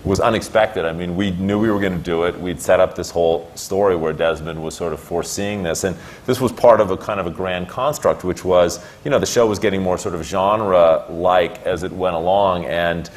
was unexpected. I mean, we knew we were going to do it. We'd set up this whole story where Desmond was sort of foreseeing this, and this was part of a kind of a grand construct, which was, you know, the show was getting more sort of genre-like as it went along, and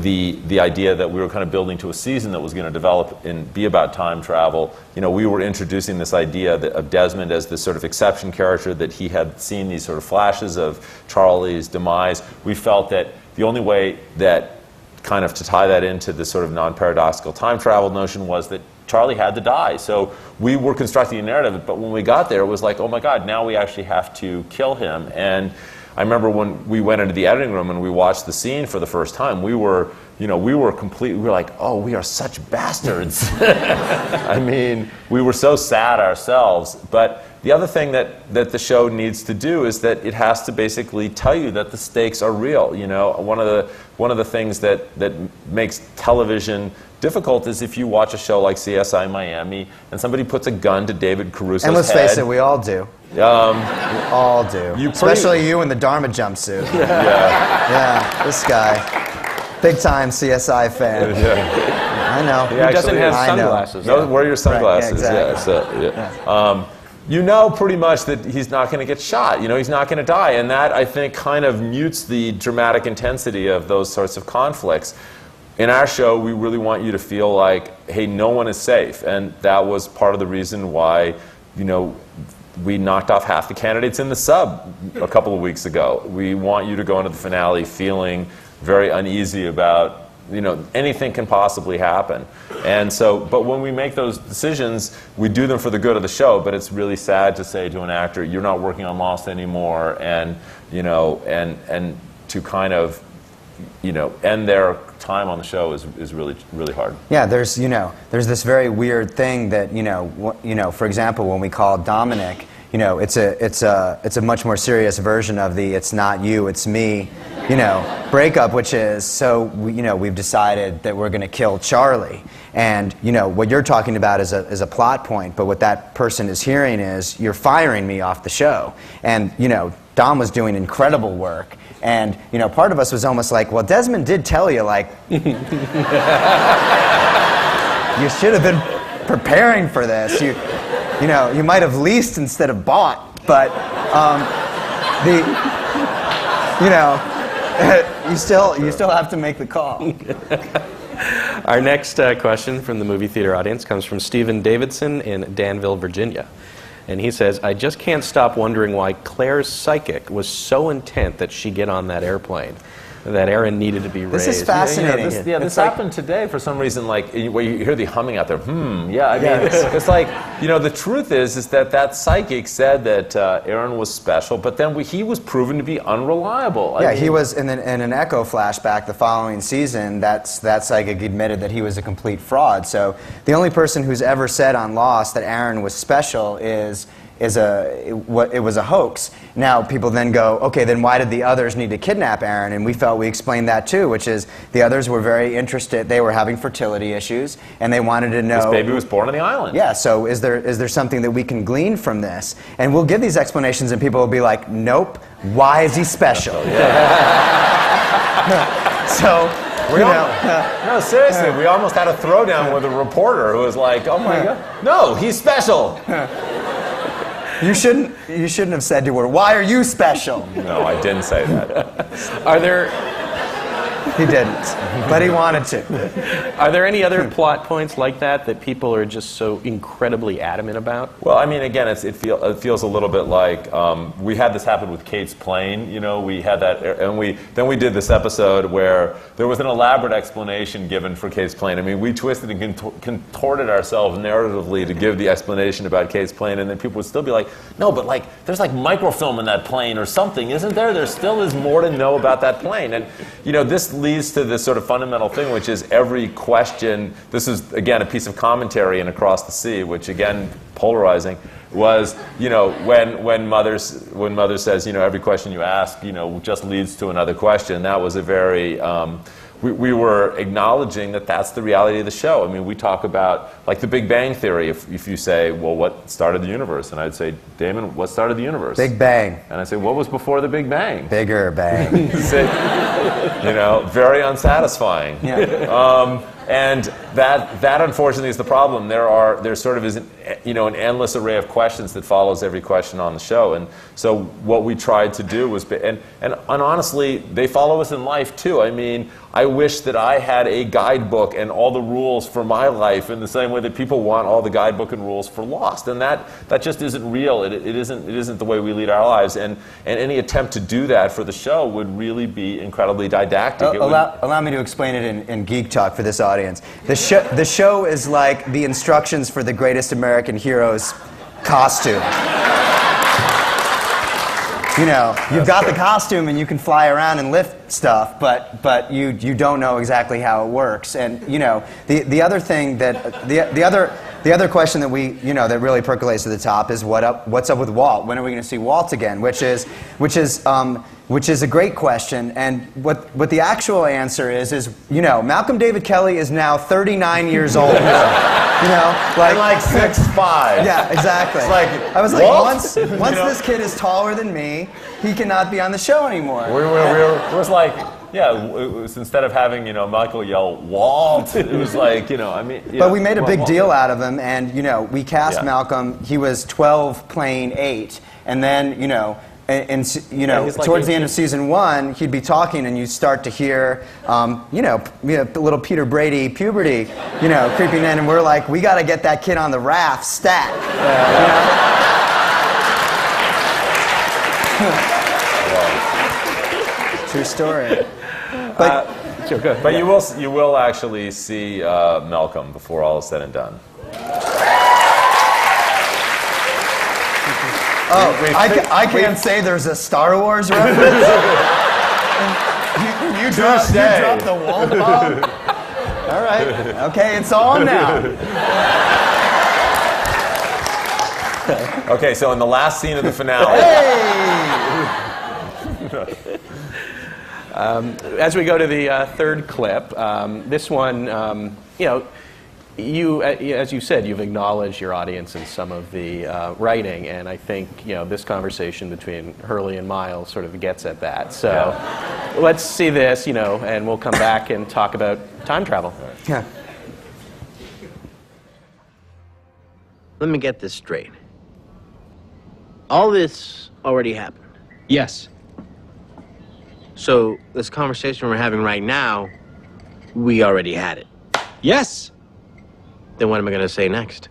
the idea that we were kind of building to a season that was going to develop and be about time travel. You know, we were introducing this idea of Desmond as this sort of exception character, that he had seen these sort of flashes of Charlie's demise. We felt that the only way that kind of to tie that into this sort of non-paradoxical time travel notion was that Charlie had to die. So we were constructing a narrative, but when we got there, it was like, oh my God, now we actually have to kill him. And I remember when we went into the editing room and we watched the scene for the first time, we were like, oh, we are such bastards. I mean, we were so sad ourselves. But the other thing that the show needs to do is that it has to basically tell you that the stakes are real. You know, one of the things that makes television difficult is if you watch a show like CSI Miami and somebody puts a gun to David Caruso's head. And let's face it, we all do. We all do. Especially you in the Dharma jumpsuit. Yeah, this guy. Big time CSI fan. I know. He doesn't have sunglasses. No, wear your sunglasses. Right, yeah, exactly. You know pretty much that he's not going to get shot. You know, he's not going to die. And that, I think, kind of mutes the dramatic intensity of those sorts of conflicts. In our show, we really want you to feel like, hey, no one is safe. And that was part of the reason why, you know, we knocked off half the candidates in the sub a couple of weeks ago. We want you to go into the finale feeling very uneasy about, you know, anything can possibly happen. And so, but when we make those decisions, we do them for the good of the show, but it's really sad to say to an actor, you're not working on Lost anymore, and, you know, and to kind of, you know, end their time on the show is really, really hard. Yeah, there's this very weird thing that, you know, for example, when we call Dominic, you know, it's a much more serious version of the "it's not you, it's me," you know, breakup, which is, so we've decided that we're going to kill Charlie, and you know what you're talking about is a plot point, but what that person is hearing is, you're firing me off the show, and you know, Dom was doing incredible work, and you know, part of us was almost like, well, Desmond did tell you, like, you should have been preparing for this. You know, you might have leased instead of bought, but you know, you still have to make the call. Our next question from the movie theater audience comes from Stephen Davidson in Danville, Virginia. And he says, I just can't stop wondering why Claire's psychic was so intent that she get on that airplane, that Aaron needed to be raised. This is fascinating. This happened today for some reason, like, where you hear the humming out there, yeah, I mean, it's like, you know, the truth is that psychic said that Aaron was special, but then he was proven to be unreliable. I mean, he was, in an Echo flashback the following season, that psychic admitted that he was a complete fraud. So the only person who's ever said on Lost that Aaron was special it was a hoax. Now people then go, okay, then why did the others need to kidnap Aaron? And we felt we explained that too, which is the others were very interested. They were having fertility issues, and they wanted to know. This baby was born on the island. Yeah. So is there something that we can glean from this? And we'll give these explanations, and people will be like, nope. Why is he special? So. No, seriously, we almost had a throwdown with a reporter who was like, "Oh my God, no, he's special." You shouldn't have said to her, "Why are you special?" No, I didn't say that. Are there? He didn't, but he wanted to. Are there any other plot points like that people are just so incredibly adamant about? Well, I mean, again, it feels a little bit like we had this happen with Kate's plane. You know, we had that, and then we did this episode where there was an elaborate explanation given for Kate's plane. I mean, we twisted and contorted ourselves narratively to give the explanation about Kate's plane, and then people would still be like, "No, but like, there's like microfilm in that plane or something, isn't there? There still is more to know about that plane." And you know, this leads to this sort of fundamental thing, which is every question. This is again a piece of commentary in Across the Sea, which again polarizing. Was, you know, when mother says, you know, every question you ask, you know, just leads to another question. That was a very we were acknowledging that that's the reality of the show. I mean, we talk about, like, the Big Bang Theory. If you say, well, what started the universe? And I'd say, Damon, what started the universe? Big Bang. And I'd say, what was before the Big Bang? Bigger bang. You know, very unsatisfying. Yeah. And that unfortunately is the problem. There sort of is an endless array of questions that follows every question on the show. And so what we tried to do was, and honestly, they follow us in life too. I mean, I wish that I had a guidebook and all the rules for my life in the same way that people want all the guidebook and rules for Lost. And that just isn't real. It isn't the way we lead our lives. And any attempt to do that for the show would really be incredibly didactic. Allow me to explain it in geek talk for this audience. The show is like the instructions for the greatest American hero's costume. You know, you've got the costume and you can fly around and lift stuff, but you don't know exactly how it works. And you know, the other thing that the other question that that really percolates to the top is what's up with Walt? When are we going to see Walt again? Which is a great question. And what the actual answer is Malcolm David Kelly is now 39 years old. like 6'5". Yeah, exactly. It's like, I was like, Walt? once this kid is taller than me, he cannot be on the show anymore. It was like, it was, instead of having Michael yell Walt, it was like But we made a big deal out of him, and we cast Malcolm. He was 12 playing 8, and then towards the end of season 1, he'd be talking, and you start to hear, little Peter Brady puberty, creeping in, and we're like, we got to get that kid on the raft stat. True story. But you will actually see Malcolm before all is said and done. I can't say there's a Star Wars reference. you dropped the Walt bomb. All right. Okay, it's on now. Okay, so in the last scene of the finale. Hey! As we go to the third clip, this one, you, as you said, you've acknowledged your audience in some of the writing, and I think this conversation between Hurley and Miles sort of gets at that. So let's see this, and we'll come back and talk about time travel. Yeah. Let me get this straight. All this already happened. Yes. So this conversation we're having right now, we already had it. Yes. Then what am I going to say next?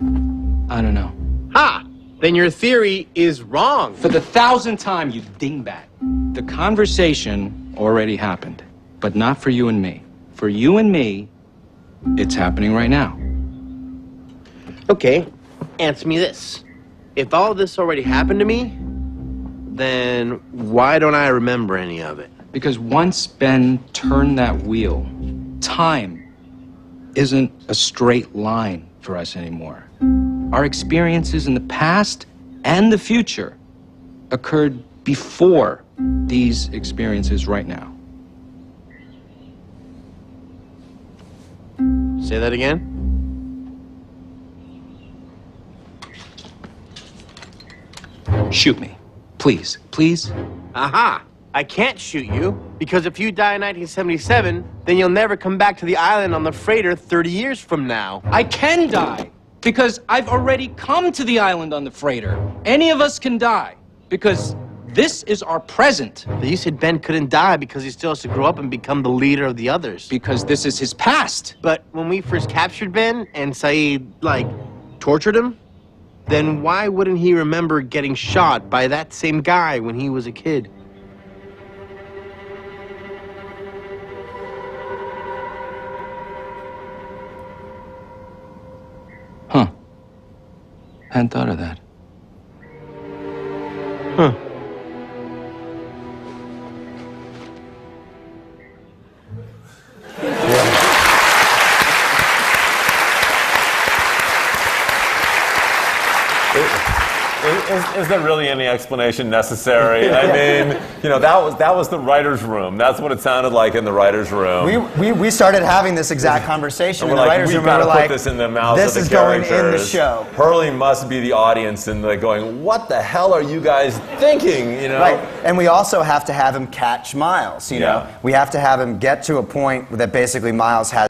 I don't know. Ha! Then your theory is wrong. For the 1,000th time, you dingbat. The conversation already happened, but not for you and me. For you and me, it's happening right now. Okay, answer me this. If all this already happened to me, then why don't I remember any of it? Because once Ben turned that wheel, time isn't a straight line for us anymore. Our experiences in the past and the future occurred before these experiences right now. Say that again? Shoot me. Please. Please? Aha! I can't shoot you, because if you die in 1977, then you'll never come back to the island on the freighter 30 years from now. I can die, because I've already come to the island on the freighter. Any of us can die, because this is our present. But you said Ben couldn't die because he still has to grow up and become the leader of the others. Because this is his past. But when we first captured Ben and Saeed, tortured him, then why wouldn't he remember getting shot by that same guy when he was a kid? Huh. Hadn't thought of that. Huh. is there really any explanation necessary? I mean, you know, that was the writer's room. That's what it sounded like in the writer's room. We started having this exact conversation And in we're the like, writers' we've room. got We to were put like, this in the mouths of this the is going characters. in the show. Hurley must be the audience, and they're going, "What the hell are you guys thinking?" You know. Right, and we also have to have him catch Miles. You know, Yeah. we have to have him get to a point that basically Miles has